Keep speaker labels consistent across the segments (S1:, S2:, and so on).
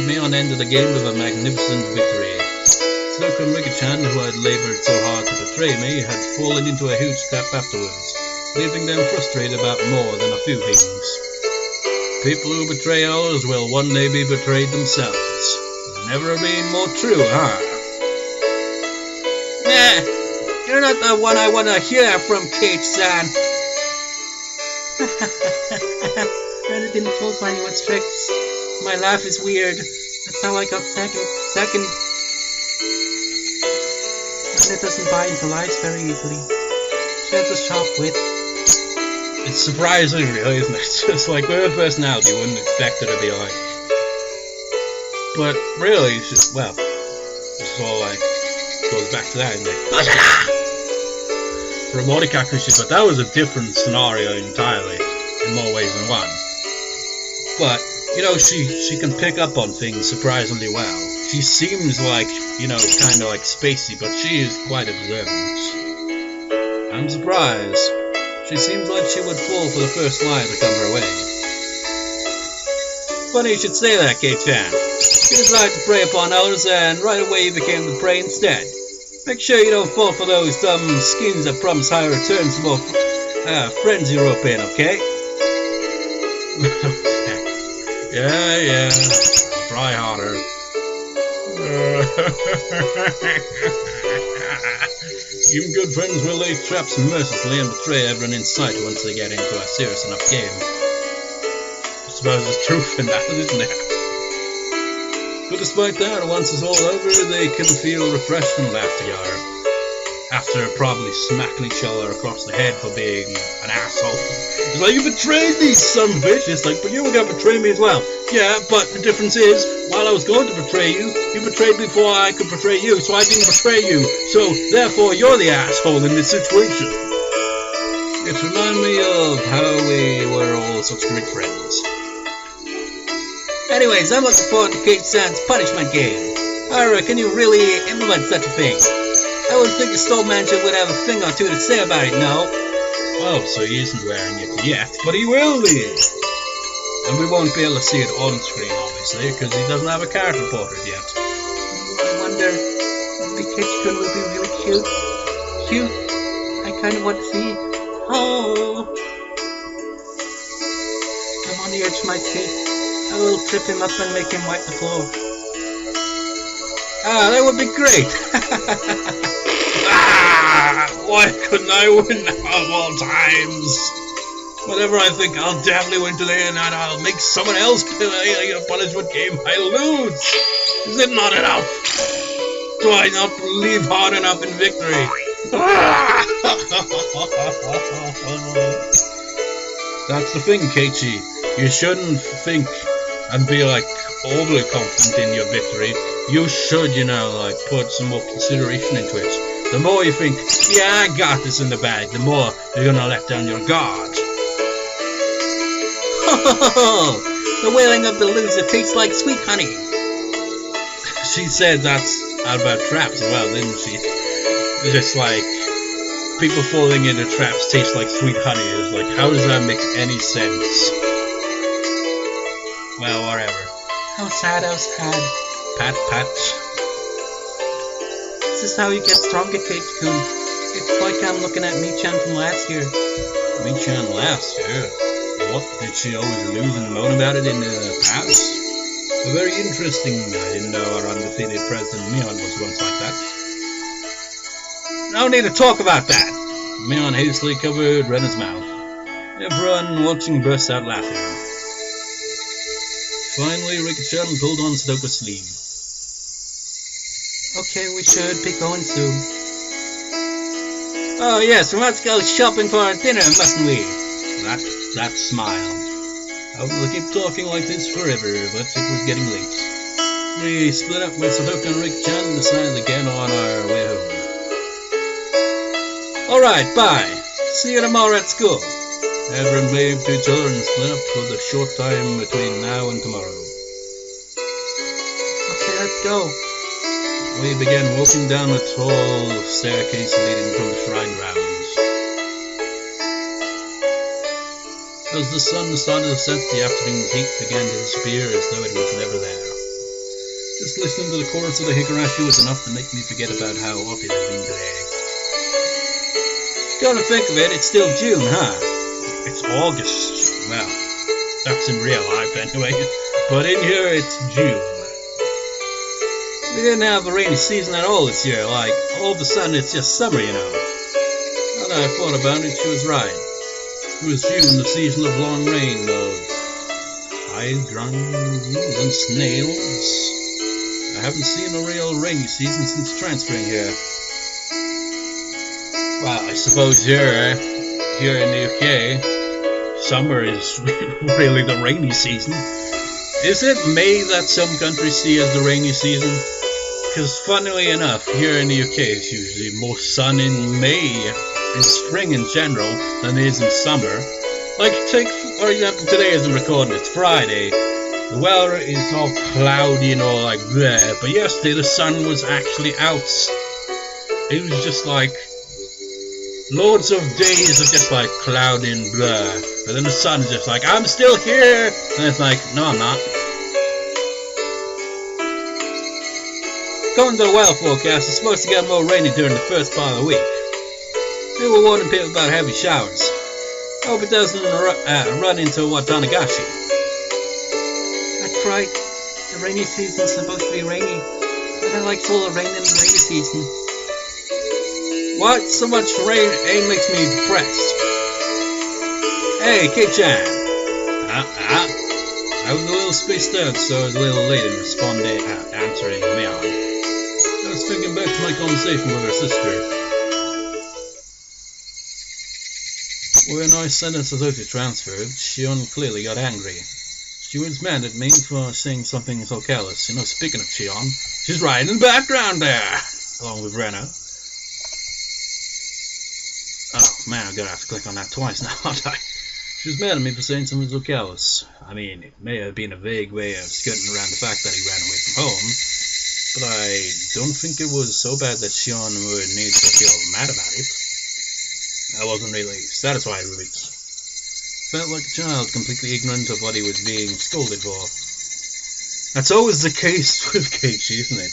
S1: Mion ended the game with a magnificent victory. Satoshi and Rika-chan, who had labored so hard to betray me, had fallen into a huge trap afterwards, leaving them frustrated about more than a few things. People who betray others will one day be betrayed themselves. Never been more true, huh?
S2: Nah, you're not the one I want to hear from, Keiichi-san. I didn't fall for anyone's tricks. My laugh is weird. That's how I got second. And it doesn't buy into lies very easily. She has a sharp wit.
S1: It's surprising, really, isn't it? Just like with her personality, you wouldn't expect her to be like. But really, it's just, well, it's all like, goes back to that, isn't it? For a Morikakushi, but that was a different scenario entirely, in more ways than one. But, you know, she can pick up on things surprisingly well. She seems like, you know, kind of like spacey, but she is quite observant. I'm surprised. She seems like she would fall for the first lie that come her way.
S2: Funny you should say that, Kei-chan. You decided to prey upon others, and right away you became the prey instead. Make sure you don't fall for those dumb schemes that promise higher returns the more friends you rope in, okay?
S1: Yeah, I'll try harder. Even good friends will lay traps mercilessly and betray everyone in sight once they get into a serious enough game. I suppose there's truth in that, isn't there? But despite that, once it's all over, they can feel refreshed and laugh together. After probably smacking each other across the head for being an asshole. It's like, you betrayed me, son of a bitch. It's like, but you were going to betray me as well. Yeah, but the difference is, while I was going to betray you, you betrayed me before I could betray you, so I didn't betray you. So, therefore, you're the asshole in this situation. It reminded me of how we were all such great friends.
S2: Anyways, I'm looking forward to Keiichi-san's punishment game. I reckon you really implement such a thing. I would think the stove manager would have a thing or two to say about it, no?
S1: Oh, so he isn't wearing it yet, but he will be! And we won't be able to see it on screen, obviously, because he doesn't have a character portrait yet.
S2: I wonder if Keiichi-kun will be really cute. Cute? I kind of want to see. Oh! I'm on the edge of my seat. I will trip him up and make him wipe the floor. Ah, that would be great!
S1: Why couldn't I win of all times? Whenever I think I'll definitely win today and I'll make someone else play a punishment game, I lose! Is it not enough? Do I not believe hard enough in victory? That's the thing, Keiichi. You shouldn't think and be like overly confident in your victory. You should, you know, like put some more consideration into it. The more you think, yeah, I got this in the bag, the more you're gonna let down your guard.
S2: The wailing of the loser tastes like sweet honey.
S1: She said that's about traps as well, didn't she? Just like, people falling into traps taste like sweet honey. It's like, how does that make any sense? Well, whatever.
S2: How sad, how sad.
S1: Pat, pat.
S2: This is how you get stronger, Keiichi-kun. It's like I'm looking at Mi-chan from last year.
S1: Mi-chan last year? What, did she always lose and moan about it in the past? Very interesting. I didn't know our undefeated President Mion was once like that. No need to talk about that. Mion hastily covered Rena's mouth. Everyone watching burst out laughing. Finally, Rika-chan pulled on Satoka's sleeve.
S2: Okay, we should be going soon. Oh yes, we must go shopping for our dinner, mustn't we?
S1: That smile. I will keep talking like this forever, but it was getting late. We split up with Satoka and Rika-chan and decided to get on our way home. Alright, bye. See you tomorrow at school. Everyone waved to each other and split up for the short time between now and tomorrow.
S2: Okay, let's go.
S1: We began walking down a tall staircase leading from the shrine grounds. As the sun started to set, the afternoon's heat began to disappear as though it was never there.
S2: listening to the chorus of the Higurashi was enough to make me forget about how hot it had been today. Come to think of it, it's still June, huh?
S1: It's August. Well, that's in real life anyway. But in here, it's June.
S2: We didn't have a rainy season at all this year. Like, all of a sudden, it's just summer, you know.
S1: Now that I thought about it, she was right. It was June, the season of long rain, of hydrangeas and snails. I haven't seen a real rainy season since transferring here. Well, I suppose here in the UK, summer is really the rainy season. Is it May that some countries see as the rainy season? Because funnily enough, here in the UK it's usually more sun in May, in spring in general, than it is in summer. Like, take, for example, today as I'm recording, it's Friday. The weather is all cloudy and all like bleh, but yesterday the sun was actually out. It was just like loads of days of just like cloudy and blur, but then the sun is just like, I'm still here, and it's like, no I'm not.
S2: According to the weather forecast, it's supposed to get more rainy during the first part of the week. They were warning people about heavy showers. I hope it doesn't run into Tatarigoroshi.
S3: That's right, the rainy season's supposed to be rainy. I don't like full of rain in the rainy season.
S2: What? So much rain makes me depressed. Hey, Keiichi! I was a little spaced out, so I was a little late in responding, answering Mion. I was thinking back to my conversation with her sister. When I sent Satoshi transferred, Shion clearly got angry. She was mad at me for saying something so careless. You know, speaking of Shion, she's right in the background there, along with Rena. Oh man, I'm gonna have to click on that twice now, aren't I? She was mad at me for saying something so careless. I mean, it may have been a vague way of skirting around the fact that he ran away from home, but I don't think it was so bad that Shion would need to feel mad about it. I wasn't really satisfied with it. Felt like a child, completely ignorant of what he was being scolded for. That's always the case with Keiichi, isn't it?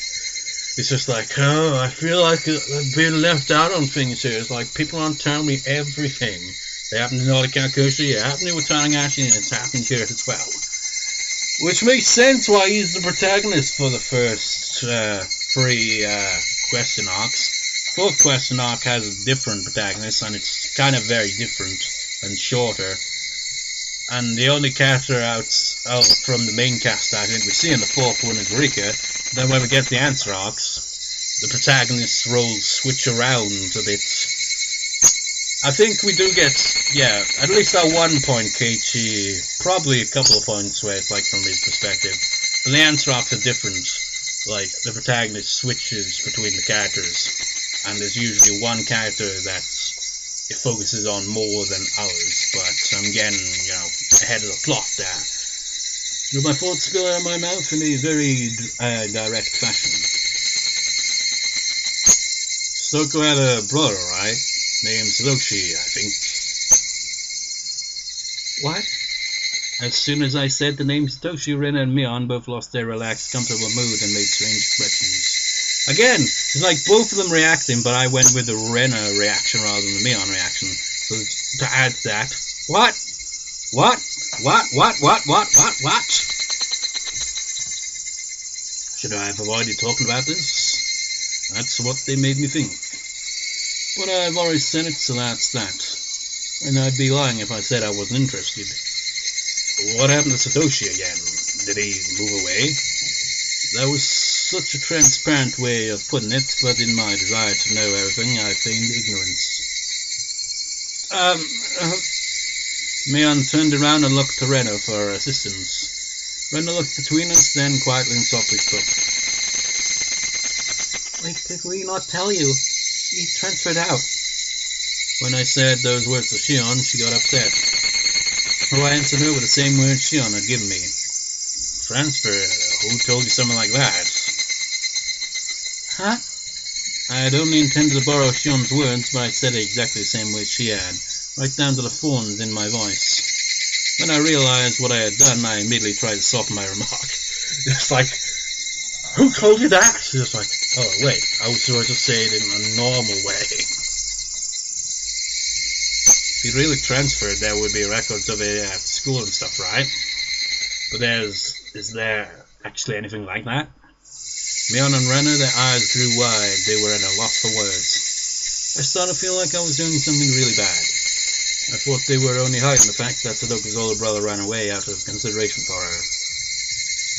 S2: It's just like, oh, I feel like I've been left out on things here. It's like people aren't telling me everything. It happened in Oyashiro-Sama, it happened with Tatarigoroshi, and it's happening here as well. Which makes sense why he's the protagonist for the first three question arcs. Fourth question arc has a different protagonist, and it's kind of very different and shorter. And the only character out from the main cast I think we see in the fourth one is Rika. Then when we get the answer arcs, the protagonist's roles switch around a bit. I think we do get, yeah, at least at one point Keiichi, probably a couple of points where it's like from his perspective. But the answer arcs are different. Like, the protagonist switches between the characters. And there's usually one character that it focuses on more than others. But I'm getting, you know, ahead of the plot there. With my thoughts spill out of my mouth in a very direct fashion. Soko had a brother, right? Named Satoshi, I think.
S3: What?
S2: As soon as I said the name Satoshi, Rena and Mion both lost their relaxed, comfortable mood and made strange expressions. Again, it's like both of them reacting, but I went with the Rena reaction rather than the Mion reaction. So to add to that, what? What? Should I have avoided talking about this? That's what they made me think. But I've already said it, so that's that. And I'd be lying if I said I wasn't interested. What happened to Satoshi again? Did he move away? That was such a transparent way of putting it, but in my desire to know everything, I feigned ignorance. Mion turned around and looked to Rena for assistance. Rena looked between us, then quietly and softly spoke.
S3: Wait, did we not tell you? He transferred out.
S2: When I said those words to Shion, she got upset. So I answered her with the same words Shion had given me. Transfer? Who told you something like that?
S3: Huh?
S2: I had only intended to borrow Shion's words, but I said it exactly the same way she had, right down to the forms in my voice. When I realized what I had done, I immediately tried to soften my remark. It's like,
S1: Who told you that? She was like, oh wait, I was supposed to say it in a normal way. If you really transferred, there would be records of it at school and stuff, right? But is there actually anything like that? Mion and Rena, their eyes grew wide. They were at a loss for words. I started to feel like I was doing something really bad. I thought they were only hiding the fact that Sadoka's older brother ran away out of consideration for her.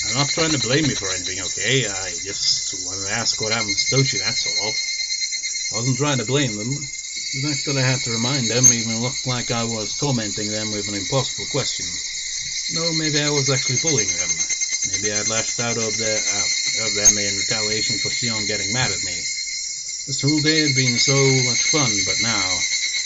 S1: I'm not trying to blame you for anything, okay? I just wanted to ask what happened to Satoshi, that's all. I wasn't trying to blame them. The fact that I had to remind them even looked like I was tormenting them with an impossible question. No, maybe I was actually bullying them. Maybe I'd lashed out of them in retaliation for Shion getting mad at me. This whole day had been so much fun, but now...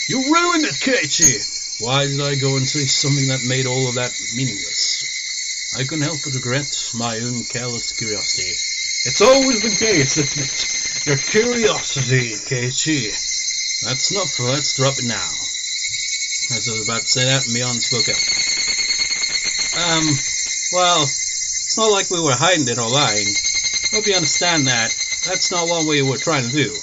S1: You ruined it, Keiichi! Why did I go and say something that made all of that meaningless? I couldn't help but regret my own careless curiosity. It's always the case, isn't it? Your curiosity, Keiichi. That's enough, let's drop it now. As I was about to say that, Mion spoke up. Well, it's not like we were hiding it or lying. Hope you understand that. That's not what we were trying to do.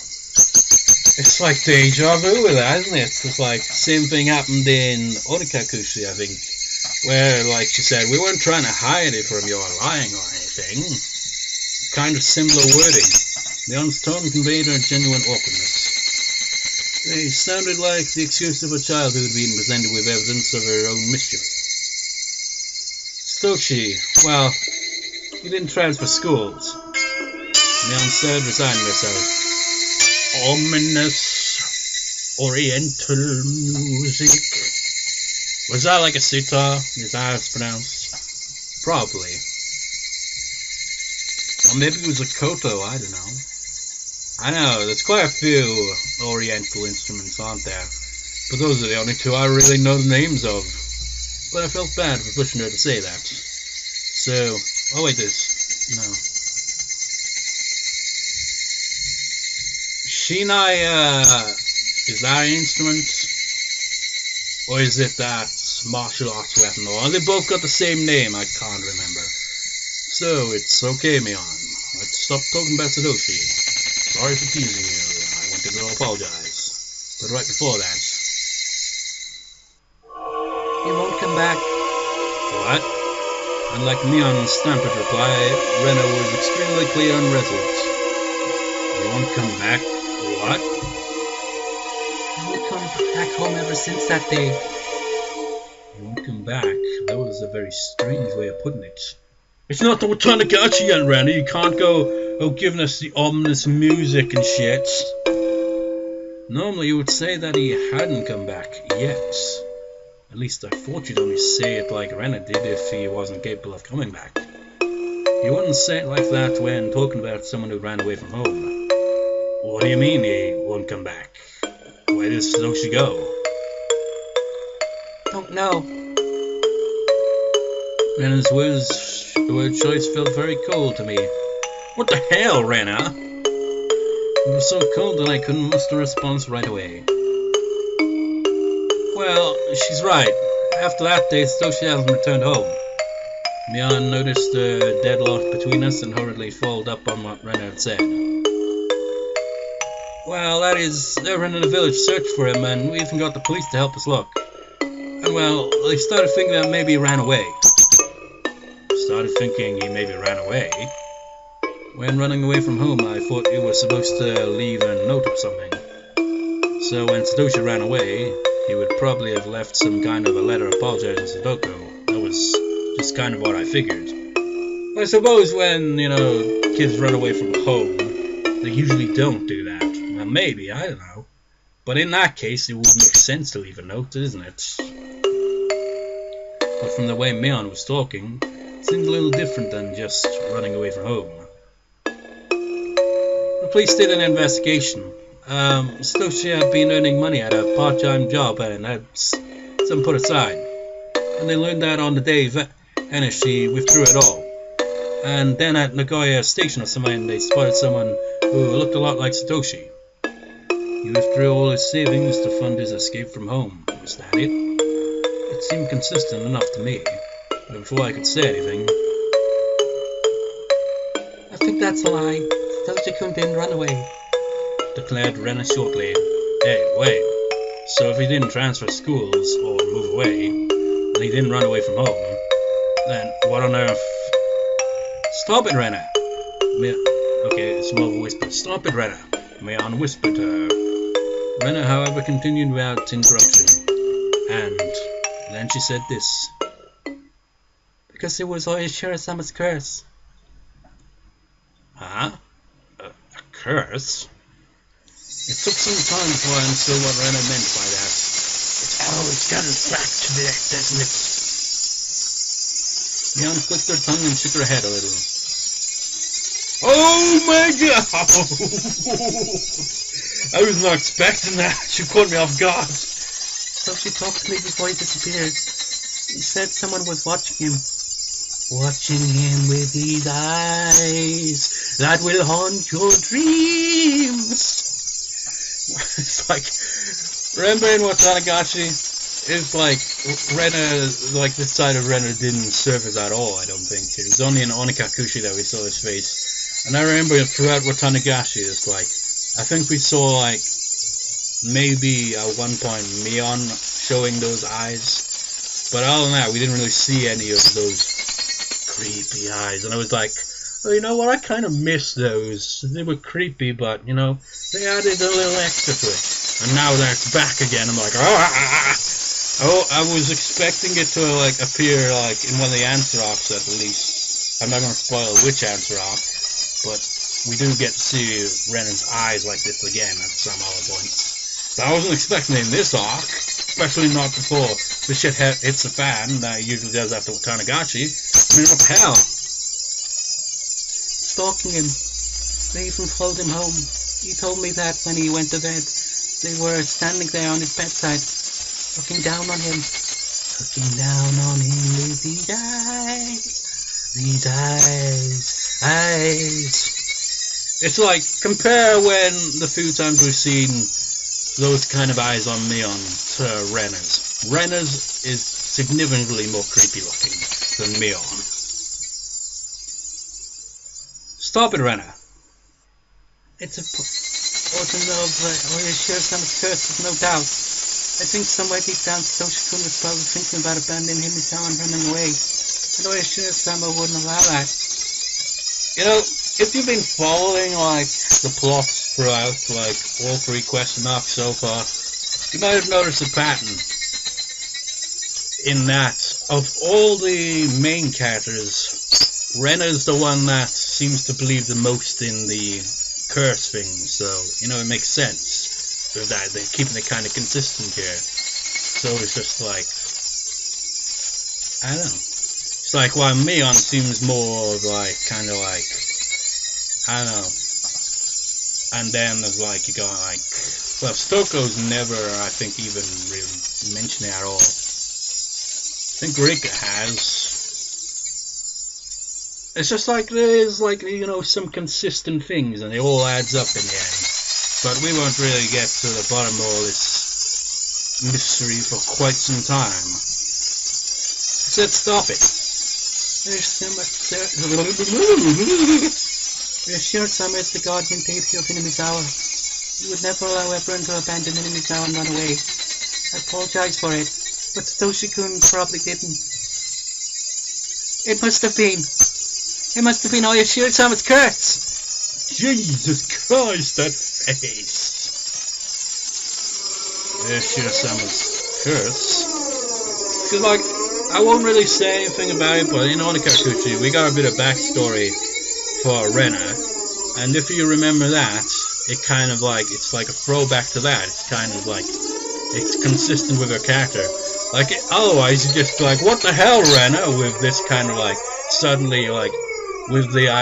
S1: It's like deja vu with that, isn't it? It's like the same thing happened in Onikakushi, I think. Where, like she said, we weren't trying to hide it from you or lying or anything. Kind of similar wording. Mion's tone conveyed her genuine awkwardness. They sounded like the excuse of a child who had been presented with evidence of her own mischief. Satoshi, well, you didn't transfer schools. Mion said, resigning herself. Ominous Oriental music. Was that like a sitar? Is that how it's pronounced? Probably. Or maybe it was a koto, I don't know. I know, there's quite a few Oriental instruments, aren't there? But those are the only two I really know the names of. But I felt bad for pushing her to say that. So, oh wait, no. Shinai, is that an instrument? Or is it that martial arts weapon? Or they both got the same name, I can't remember. So, it's okay, Mion. Let's stop talking about Satoshi. Sorry for teasing you. I wanted to apologize. But right before that...
S3: He won't come back.
S1: What? Unlike Mion's stamped reply, Rena was extremely clear and resolute. He won't come back? What?
S3: He won't come back home ever since that day.
S1: He won't come back? That was a very strange way of putting it. It's not that we're trying to get you yet, Rena. You can't go, giving us the ominous music and shit. Normally you would say that he hadn't come back yet. At least I thought you'd only say it like Rena did if he wasn't capable of coming back. You wouldn't say it like that when talking about someone who ran away from home. What do you mean he won't come back? Where does Satoshi go?
S3: Don't know.
S1: Rena's word choice felt very cold to me. What the hell, Rena? It was so cold that I couldn't muster a response right away. Well, she's right. After that day, Satoshi hasn't returned home. Mion noticed the deadlock between us and hurriedly followed up on what Rena had said. Well, that is, they were in the village search for him, and we even got the police to help us look. And well, they started thinking that maybe he ran away. Started thinking he maybe ran away? When running away from home, I thought you were supposed to leave a note or something. So when Satoshi ran away, he would probably have left some kind of a letter apologizing to Sadoko. That was just kind of what I figured. I suppose when, kids run away from home, they usually don't do that. Well, maybe, I don't know. But in that case, it would make sense to leave a note, isn't it? But from the way Mion was talking, it seemed a little different than just running away from home. The police did an investigation. Satoshi had been earning money at a part-time job and had some put aside. And they learned that on the day she withdrew it all. And then at Nagoya Station or something, they spotted someone who looked a lot like Satoshi. He withdrew all his savings to fund his escape from home. Was that it? It seemed consistent enough to me. But before I could say anything...
S3: I think think that's a lie. Satoshi-kun didn't run away.
S1: Declared Rena shortly. Hey, wait. So if he didn't transfer schools or move away, and he didn't run away from home, then what on earth? Stop it, Rena! Okay, it's more of a whisper. Stop it, Rena! Mion whispered to her. Rena, however, continued without interruption. And then she said this.
S3: Because it was Oyashiro-Sama's curse.
S1: Huh? A curse? It took some time before I understood what Rena meant by that. It always comes back to that, doesn't it? Mion clicked her tongue and shook her head a little. Oh my god! I was not expecting that. She caught me off guard.
S3: So she talked to me before he disappeared. He said someone was watching him. Watching him with his eyes that will haunt your dreams.
S1: It's like, remembering what Tatarigoroshi is like, Rena, like this side of Rena didn't surface at all, I don't think. It was only in Onikakushi that we saw his face. And I remember throughout what Tatarigoroshi is like, I think we saw like, maybe at one point Mion showing those eyes. But other than that, we didn't really see any of those creepy eyes. And I was like, oh, you know what, I kind of miss those. They were creepy, but, you know, they added a little extra to it. And now that it's back again, I'm like, oh, I was expecting it to, like, appear, like, in one of the answer arcs, at least. I'm not going to spoil which answer arc, but we do get to see Renan's eyes like this again at some other points. But I wasn't expecting it in this arc, especially not before the shit hits the fan that it usually does after Tatarigoroshi. I mean, what the hell?
S3: Stalking him. They even followed him home. He told me that when he went to bed, they were standing there on his bedside, looking down on him. Looking down on him with these eyes. These eyes.
S1: It's like, compare when the few times we've seen those kind of eyes on Mion to Rena's. Rena's is significantly more creepy looking than Mion. Stop it, Rena.
S3: It's a portent of Oyashiro-Sama's curse, no doubt. I think somewhere deep down Satoshi-kun was probably thinking about abandoning him and running away. And Oyashiro-Sama wouldn't allow that.
S1: You know, if you've been following, like, the plots throughout, like, all three question arcs so far, you might have noticed a pattern. In that, of all the main characters, Rena's the one that seems to believe the most in the curse thing, so, you know, it makes sense with that. They're keeping it kind of consistent here. So it's just like, I don't know. It's like, while Mion seems more like, kind of like, I don't know. And then there's like, you go like, well, Stoko's never, I think, even really mentioned it at all. I think Rika has. It's just like there's like, you know, some consistent things and it all adds up in the end. But we won't really get to the bottom of all this mystery for quite some time. I said stop it.
S3: There's so much Oyashiro-Sama is the guardian deity of Inamizawa. He would never allow everyone to abandon Inamizawa and run away. I apologize for it, but Satoshi-kun probably didn't. It must have been Oyashiro-Sama's curse!
S1: Jesus Christ, that face! Oyashiro-Sama's curse? Because, like, I won't really say anything about it, but in Onikakuchi, we got a bit of backstory for Rena, and if you remember that, it kind of like, it's like a throwback to that. It's kind of like, it's consistent with her character. Like, otherwise, you just like, what the hell, Rena, with this kind of like, suddenly, like, with the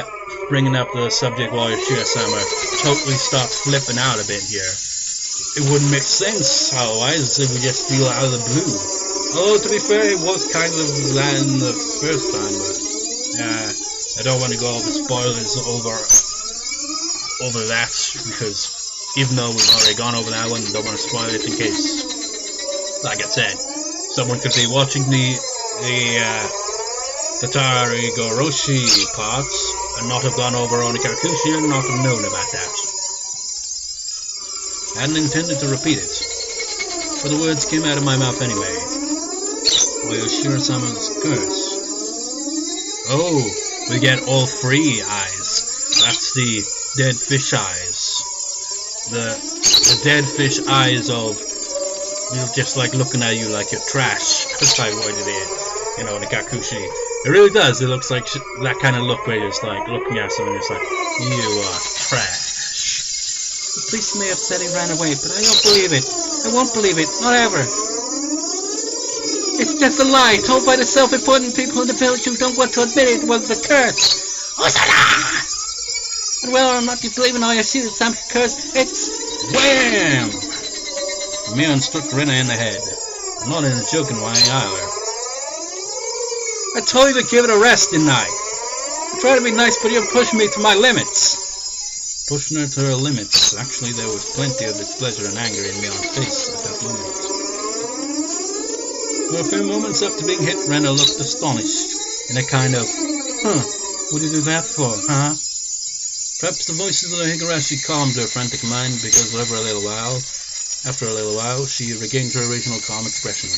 S1: bringing up the subject while Oyashiro-Sama totally starts flipping out a bit here. It wouldn't make sense otherwise if we just feel out of the blue. Although, to be fair, it was kind of that in the first time, but yeah, I don't want to go over spoilers over that, because even though we've already gone over that one, I don't want to spoil it in case, like I said, someone could be watching the Tatarigoroshi parts and not have gone over Onikakushi and not have known about that. I hadn't intended to repeat it, but the words came out of my mouth anyway. Oyashiro-Sama's curse. Oh, we get all three eyes. That's the dead fish eyes. The dead fish eyes of, just like looking at you like you're trash. That's how I avoided it, Onikakushi. It really does. It looks like that kind of look where you're just like looking at someone and it's like, you are trash.
S3: The priest may have said he ran away, but I don't believe it. I won't believe it. Not ever. It's just a lie told by the self-important people in the village who don't want to admit it was the curse. Osana! And whether or not you believe in Oyashiro-Sama's curse, it's...
S1: Wham! Mion struck Rena in the head. Not in a joking way either. I told you to give it a rest, didn't I? I try to be nice, but you're pushing me to my limits. Pushing her to her limits. Actually, there was plenty of displeasure and anger in Mion's face at that moment. For a few moments after being hit, Rena looked astonished, in a kind of, what did you do that for, huh? Perhaps the voices of the Higurashi calmed her frantic mind, because after a little while, she regained her original calm expression.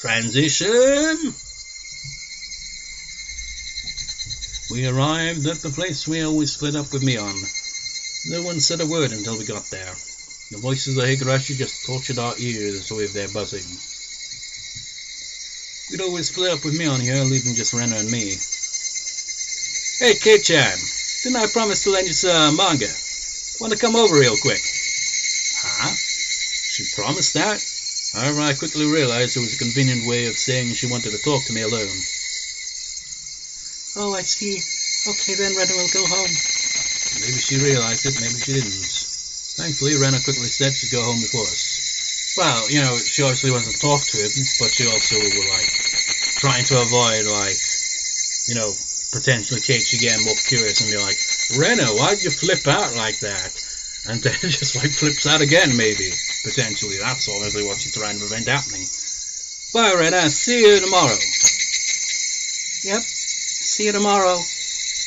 S1: Transition! We arrived at the place we always split up with Mion. No one said a word until we got there. The voices of Higurashi just tortured our ears with their buzzing. We'd always split up with Mion here, leaving just Rena and me. Hey, Keiichi, didn't I promise to lend you some manga? Want to come over real quick? Huh? She promised that? However, I quickly realized it was a convenient way of saying she wanted to talk to me alone.
S3: Oh, I see. Okay, then Rena will go home.
S1: Maybe she realized it, maybe she didn't. Thankfully, Rena quickly said she'd go home before us. Well, she obviously wanted to talk to him, but she also was, trying to avoid, potentially Keiichi getting more curious and be like, Rena, why'd you flip out like that? And then just, flips out again, maybe. Potentially, that's obviously what she's trying to prevent happening. Bye, Rena, see you tomorrow.
S3: Yep, see you tomorrow.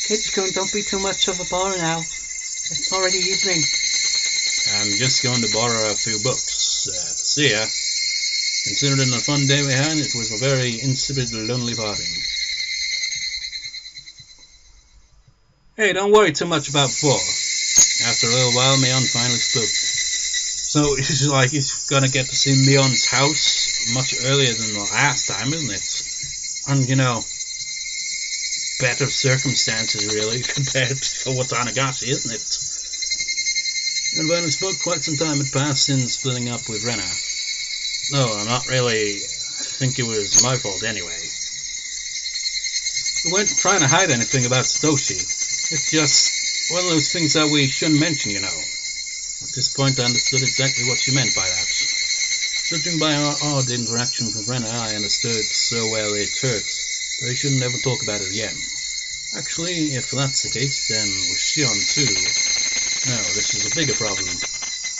S3: Keiichi-kun, don't be too much of a bore now. It's already evening.
S1: I'm just going to borrow a few books. See ya. Considering the fun day we had, it was a very insipid, lonely party. Hey, don't worry too much about before. After a little while, Mion finally spoke. So, he's gonna get to see Mion's house much earlier than the last time, isn't it? And, better circumstances, really, compared to Tatarigoroshi, isn't it? And when we spoke, quite some time had passed since splitting up with Rena. No, not really. I think it was my fault anyway. We weren't trying to hide anything about Satoshi. It's just one of those things that we shouldn't mention, At this point, I understood exactly what she meant by that. Judging by our odd interactions with Rena, I understood so well it hurt that I shouldn't ever talk about it again. Actually, if that's the case, then with Shion too. No, this is a bigger problem.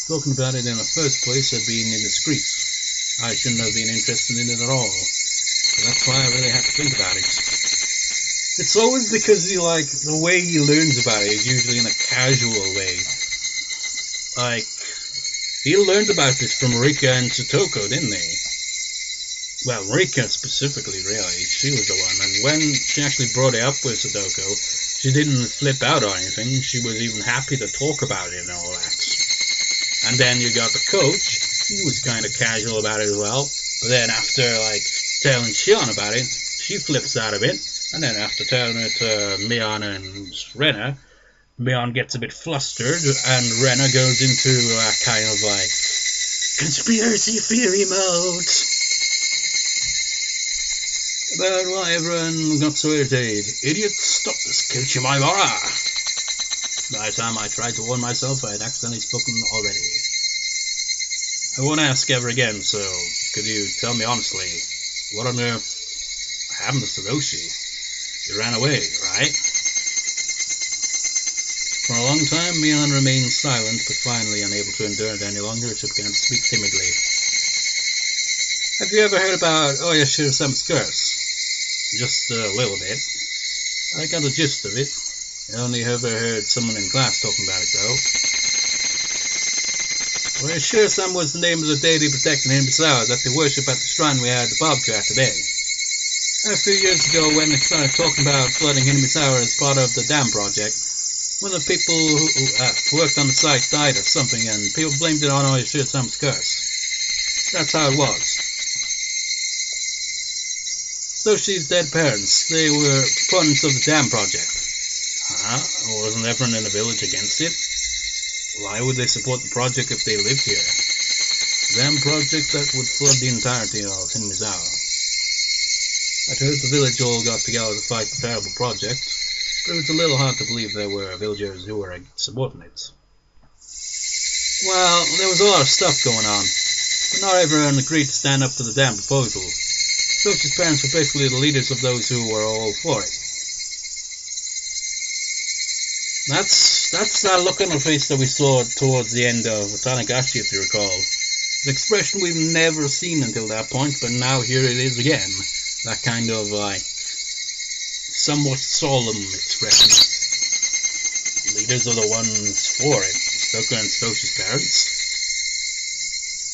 S1: Talking about it in the first place had been indiscreet. I shouldn't have been interested in it at all. So that's why I really had to think about it. It's always because the way he learns about it is usually in a casual way. He learned about this from Rika and Satoko, didn't he? Well, Rika specifically, really. She was the one. And when she actually brought it up with Satoko, she didn't flip out or anything. She was even happy to talk about it and all that. And then you got the coach. He was kind of casual about it as well. But then after, telling Shion about it, she flips out of it. And then after telling it to Mion and Rena, Mion gets a bit flustered, and Rena goes into a kind of conspiracy theory mode. About why everyone got so irritated. Idiots, stop this, Keiichi Maibara! By the time I tried to warn myself, I had accidentally spoken already. I won't ask ever again, so could you tell me honestly, what on earth happened to Satoshi? He ran away, right? For a long time, Mion remained silent, but finally, unable to endure it any longer, she began to speak timidly. Have you ever heard about Oyashiro-Sama's curse? Just a little bit.
S2: I got the gist of it. I only ever heard someone in class talking about it, though. Oyashiro-Sama was the name of the deity protecting Himisawa that they worship at the shrine we had the barbecue at today. A few years ago, when they started talking about flooding Himisawa as part of the dam project, one of the people who worked on the site died or something, and people blamed it on Oyashiro-Sama's curse. That's how it was. Satoshi's dead parents, they were proponents of the dam project. Wasn't everyone in the village against it? Why would they support the project if they lived here? Dam project that would flood the entirety of Himisawa. I'd heard the village all got together to fight the terrible project, but it was a little hard to believe there were villagers who were supporting it. Well, there was a lot of stuff going on, but not everyone agreed to stand up to the dam proposal. Satoshi's parents were basically the leaders of those who were all for it. That's that look on her face that we saw towards the end of Tatarigoroshi, if you recall. An expression we've never seen until that point, but now here it is again. That kind of, somewhat solemn expression. Leaders are the ones for it. Stoker and Satoshi's parents.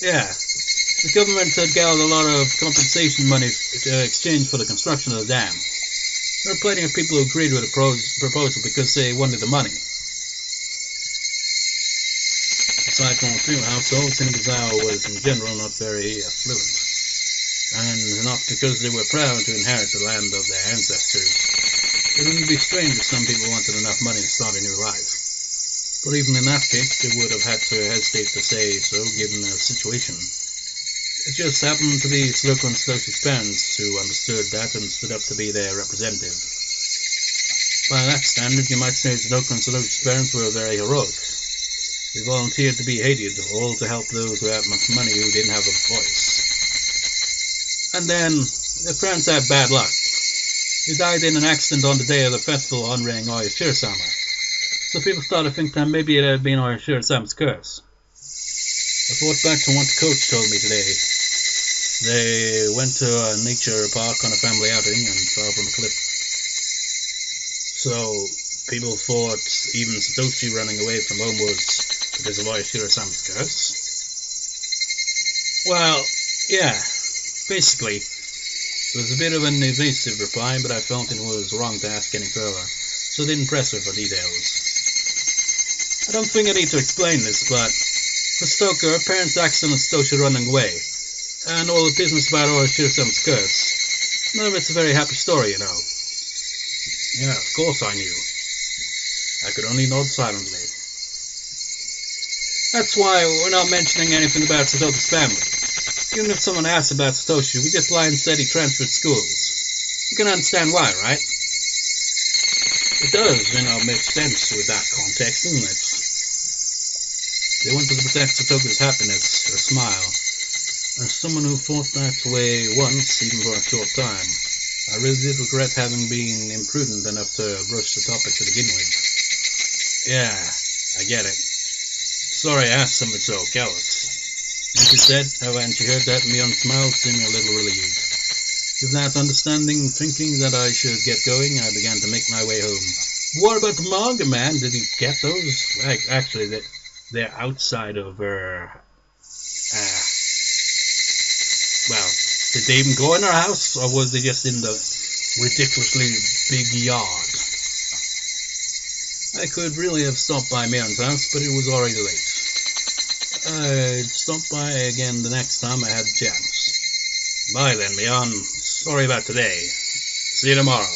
S2: Yeah. The government had gathered a lot of compensation money to exchange for the construction of the dam. There were plenty of people who agreed with the proposal because they wanted the money. Aside from a few households, Himisawa was in general not very affluent. And not because they were proud to inherit the land of their ancestors. It wouldn't be strange if some people wanted enough money to start a new life. But even in that case, they would have had to hesitate to say so, given the situation. It just happened to be Slocum and Satoshi's parents who understood that and stood up to be their representative. By that standard, you might say Slocum and Satoshi's parents were very heroic. They volunteered to be hated, all to help those who had much money who didn't have a voice. And then, their parents had bad luck. They died in an accident on the day of the festival honoring Oyashiro-Sama. So people started to think that maybe it had been Oyashiro-Sama's curse. I thought back to what the coach told me today. They went to a nature park on a family outing and fell from a cliff. So, people thought even Satoshi running away from home was because of Oyashiro-Sama's curse. Well, yeah, basically, it was a bit of an evasive reply, but I felt it was wrong to ask any further, so I didn't press her for details. I don't think I need to explain this, but for Stoker, her parents' accident and Satoshi running away, and all the business about Oyashiro-Sama's curse, none of it's a very happy story, you know. Yeah, of course I knew. I could only nod silently. That's why we're not mentioning anything about Satoshi's family. Even if someone asks about Satoshi, we just lie and said he transferred schools. You can understand why, right? It does, make sense with that context, doesn't it? They wanted to protect Satoshi's happiness, her smile. As someone who thought that way once, even for a short time, I really did regret having been imprudent enough to broach the topic to begin with. Yeah, I get it. Sorry I asked something so callous. And she said, haven't you heard that? Mion smiled, seeming a little relieved. With that understanding, thinking that I should get going, I began to make my way home. What about the manga, man? Did he get those? Actually, they're outside of her... did they even go in her house, or was they just in the ridiculously big yard? I could really have stopped by Mion's house, but it was already late. I'd stop by again the next time I had the chance. Bye then, Mion. Sorry about today. See you tomorrow.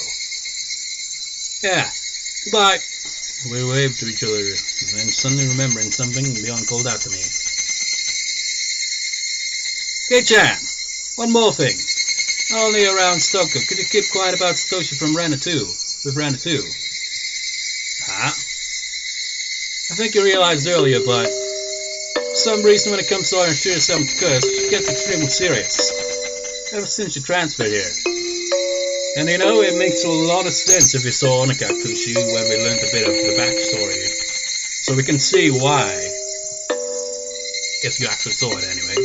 S2: Yeah, goodbye. We waved to each other, and then suddenly remembering something, Mion called out to me. Keiichi, one more thing. Not only around Stoker, could you keep quiet about Satoshi from Rena too? With Rena too? Huh? I think you realized earlier, but for some reason when it comes to Oyashiro-Sama's curse, she gets extremely serious. Ever since she transferred here. And it makes a lot of sense if you saw Onikakushi when we learned a bit of the backstory. So we can see why. If you actually saw it anyway.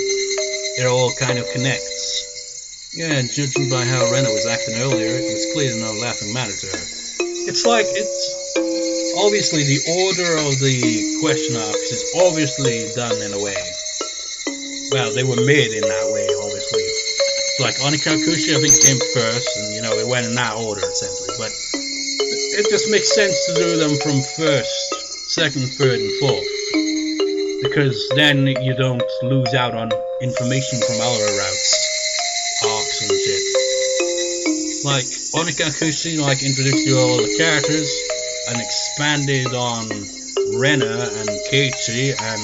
S2: It all kind of connects. Yeah, judging by how Rena was acting earlier, it was clearly no laughing matter to her.
S1: it's like, it's obviously the order of the question arcs is obviously done in a way. Well, they were made in that way, obviously. So like Onikakushi, I think, came first, and you know, it went in that order essentially. But it just makes sense to do them from first, second, third, and fourth, because then you don't lose out on information from other routes, arcs and shit. Like Onikakushi, like introduced you all the characters and expanded on Rena and Keiichi and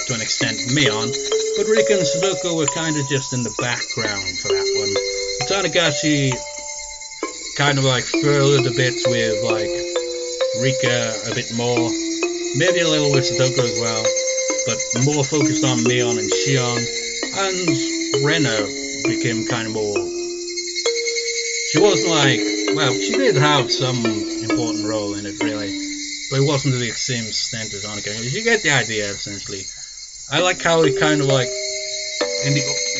S1: to an extent Mion, but Rika and Sudoku were kind of just in the background for that one. Tatarigoroshi kind of like furthered a bit with like Rika a bit more, maybe a little with Sudoku as well, but more focused on Mion and Shion, and Rena became kind of more. She wasn't like, well, she did have some important role in it really, but it wasn't to the same extent as Onika. You get the idea essentially. I like how it kind of like,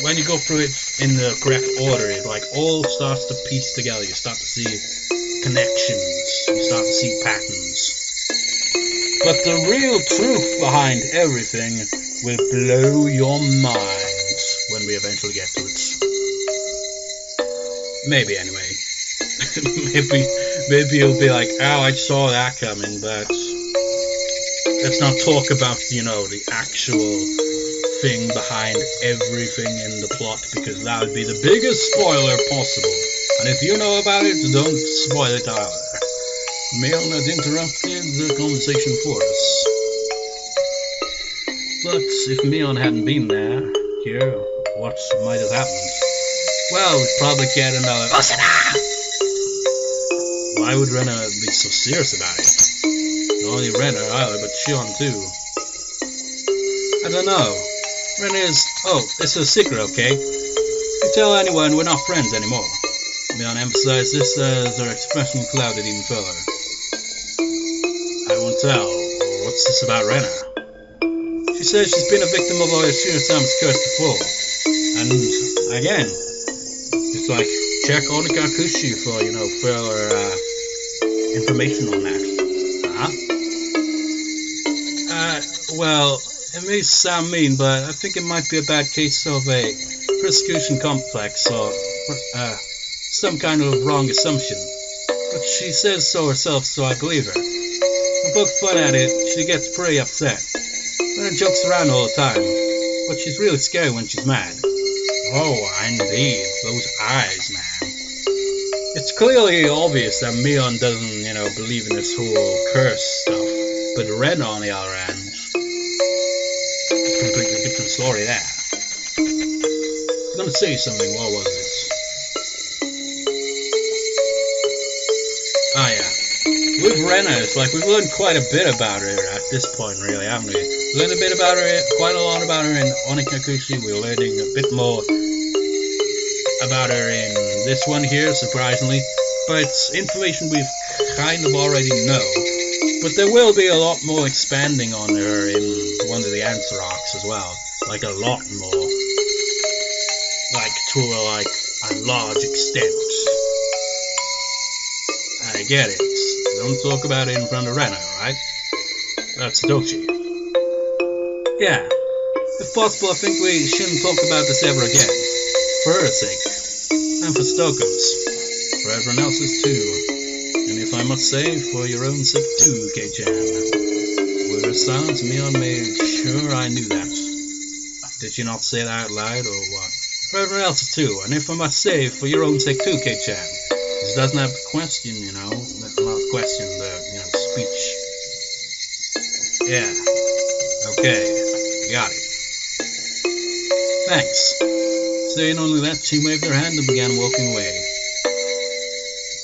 S1: when you go through it in the correct order, it like all starts to piece together. You start to see connections, you start to see patterns. But the real truth behind everything will blow your mind when we eventually get to it. Maybe anyway. maybe you'll be like, oh, I saw that coming, but let's not talk about, you know, the actual thing behind everything in the plot, because that would be the biggest spoiler possible. And if you know about it, don't spoil it either. Mion had interrupted the conversation for us. But if Mion hadn't been there, here, what might have happened? Well, we'd probably get another Why would Rena be so serious about it? Not only Rena either, but Shion too. I don't know. Rena is... Oh, it's a secret, okay? You tell anyone we're not friends anymore. Mion emphasized this as her expression clouded even further. I won't tell. What's this about Rena? She says she's been a victim of Oyashiro-Sama's curse before. And, again, it's like, check Onikakushi for, you know, further information on that. Well, it may sound mean, but I think it might be a bad case of a persecution complex or some kind of wrong assumption. But she says so herself, so I believe her. We poke fun at it, she gets pretty upset. Rena jokes around all the time, but she's really scary when she's mad. Oh, indeed, those eyes, man. It's clearly obvious that Mion doesn't, you know, believe in this whole curse stuff, but Rena, on the other hand, completely different story there. I'm gonna say something, what was it? Oh yeah. With Rena, it's like we've learned quite a bit about her at this point, really, haven't we? We learned a bit about her, quite a lot about her in Onikakushi. We're learning a bit more about her in this one here, surprisingly. But it's information we've kind of already know. But there will be a lot more expanding on her in one of the answer arcs as well. Like a lot more. Like to a large extent. I get it. Don't talk about it in front of Rena, right? That's Satoshi. Yeah. If possible, I think we shouldn't talk about this ever again. For her sake. And for Stoko's. For everyone else's too. And if I must say, for your own sake too, Kei-chan. With her silence, Mion made sure I knew that. Did she not say that out loud, or what? For everyone else's too, and if I must say, for your own sake too, Kei-chan. This doesn't have the question, you know. Not question, the, you know, speech. Yeah. Okay. Got it. Thanks. Saying only that, she waved her hand and began walking away.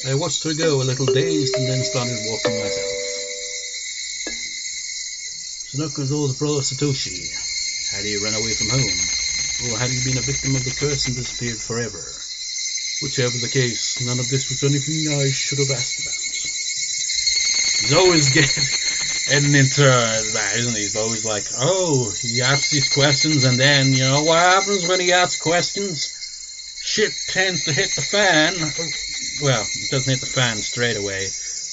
S1: I watched her go, a little dazed, and then started walking myself. Sudoku's older brother Satoshi. Had he run away from home? Or had he been a victim of the curse and disappeared forever? Whichever the case, none of this was anything I should have asked about. He's always getting into that, isn't he? He's always like, oh, he asks these questions, and then, you know, what happens when he asks questions? Shit tends to hit the fan. Well, it doesn't hit the fan straight away,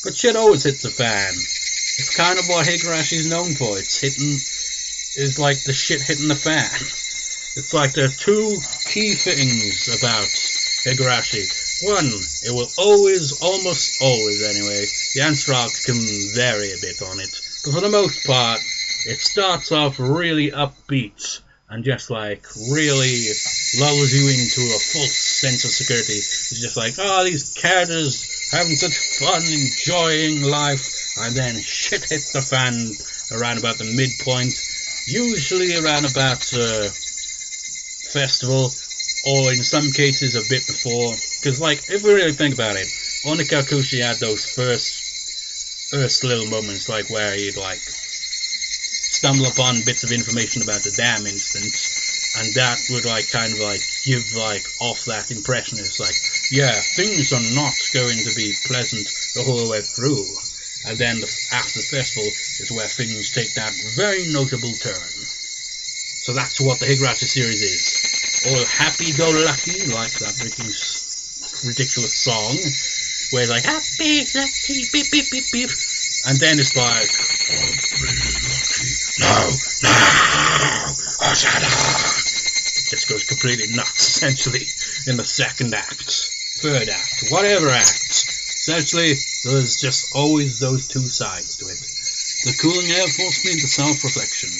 S2: But shit always hits the fan. It's kind of what Higurashi's known for. It's like the shit hitting the fan. It's like there are two key things about Higurashi. One, it will always, almost always anyway, the answer arc can vary a bit on it, but for the most part, it starts off really upbeat and just like really lulls you into a false sense of security. It's just like, oh, these characters having such fun, enjoying life, and then shit hits the fan around about the midpoint, usually around about festival, or in some cases a bit before, because like, if we really think about it, Onikakushi had those first little moments, like where he'd like stumble upon bits of information about the damn instance, and that would like kind of like give like off that impression. It's like, yeah, things are not going to be pleasant the whole way through, and then after the festival is where things take that very notable turn. So that's what the Higurashi series is. All happy-go-lucky, like that ridiculous song, where it's like, happy-lucky, beep, beep, beep, beep. And then it's like, it just goes completely nuts, essentially, in the second act, third act, whatever act. Essentially, there's just always those two sides to it. The cooling air forced me into self-reflection.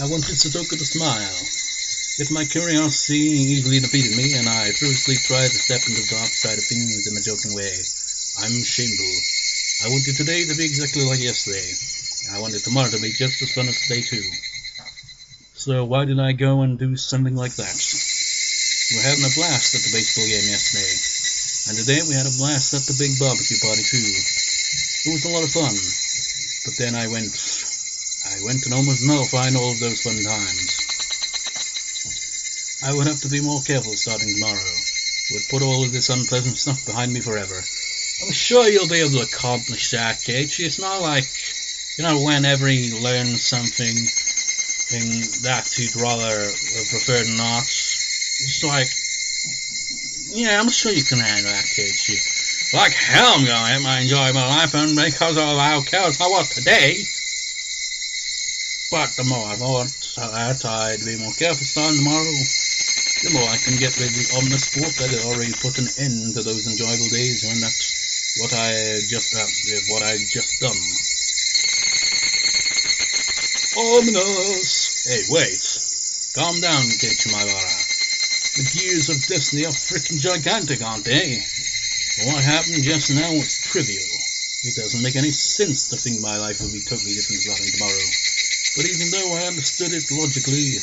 S2: I wanted Satoku to smile. If my curiosity easily defeated me, and I foolishly tried to step into the dark side of things in a joking way, I'm shameful. I wanted today to be exactly like yesterday. I wanted tomorrow to be just as fun as today too. So why did I go and do something like that? We were having a blast at the baseball game yesterday, and today we had a blast at the big barbecue party too. It was a lot of fun, but then I went and almost nullified all of those fun times. I would have to be more careful starting tomorrow. It would put all of this unpleasant stuff behind me forever. I'm sure you'll be able to accomplish that, Keiichi. It's not like, whenever you learn something that you'd rather prefer not. It's like, yeah, I'm sure you can handle that, Keiichi. Like hell I'm gonna enjoy my life, and because of how chaos I was today. But the more I thought that I'd be more careful starting tomorrow, the more I can get rid of the ominous thought that had already put an end to those enjoyable days when that's what I just done. Ominous! Hey, wait. Calm down, Keiichi Maibara. The gears of destiny are freaking gigantic, aren't they? What happened just now was trivial. It doesn't make any sense to think my life will be totally different starting tomorrow. But even though I understood it logically,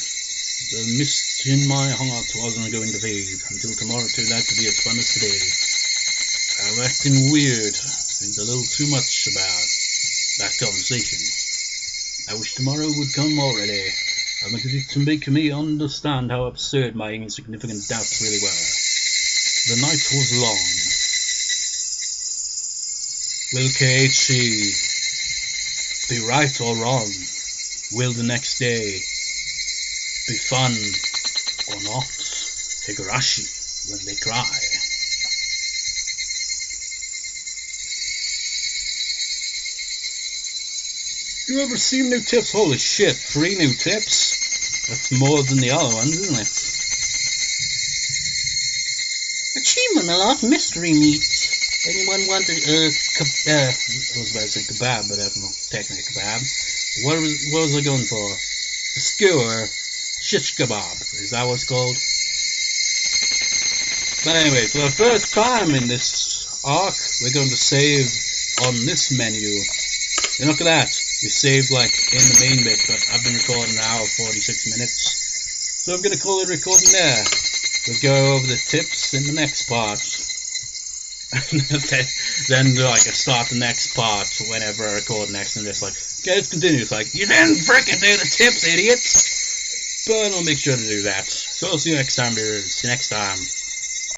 S2: the mist in my heart wasn't going to fade until tomorrow turned out to be as fun as today. I'm acting weird, think a little too much about that conversation. I wish tomorrow would come already. I wanted it to make me understand how absurd my insignificant doubts really were. The night was long. Will Keiichi be right or wrong? Will the next day be fun or not? Higurashi, when they cry. You ever seen new tips? Holy shit, 3 new tips? That's more than the other ones, isn't it?
S3: Achievement unlocked mystery meat. Anyone want I was about to say kebab, but that's not technically kebab.
S2: What was I going for? A skewer, shish kebab, is that what it's called? But anyway, for the first time in this arc, we're going to save on this menu. And look at that, we saved like in the main bit, but I've been recording an hour 46 minutes. So I'm going to call it recording there. We'll go over the tips in the next part. Then like I start the next part whenever I record next, and just like, okay, let's continue. It's like, you didn't frickin' do the tips, idiots! But I'll make sure to do that. So I'll see you next time, viewers. See you next time.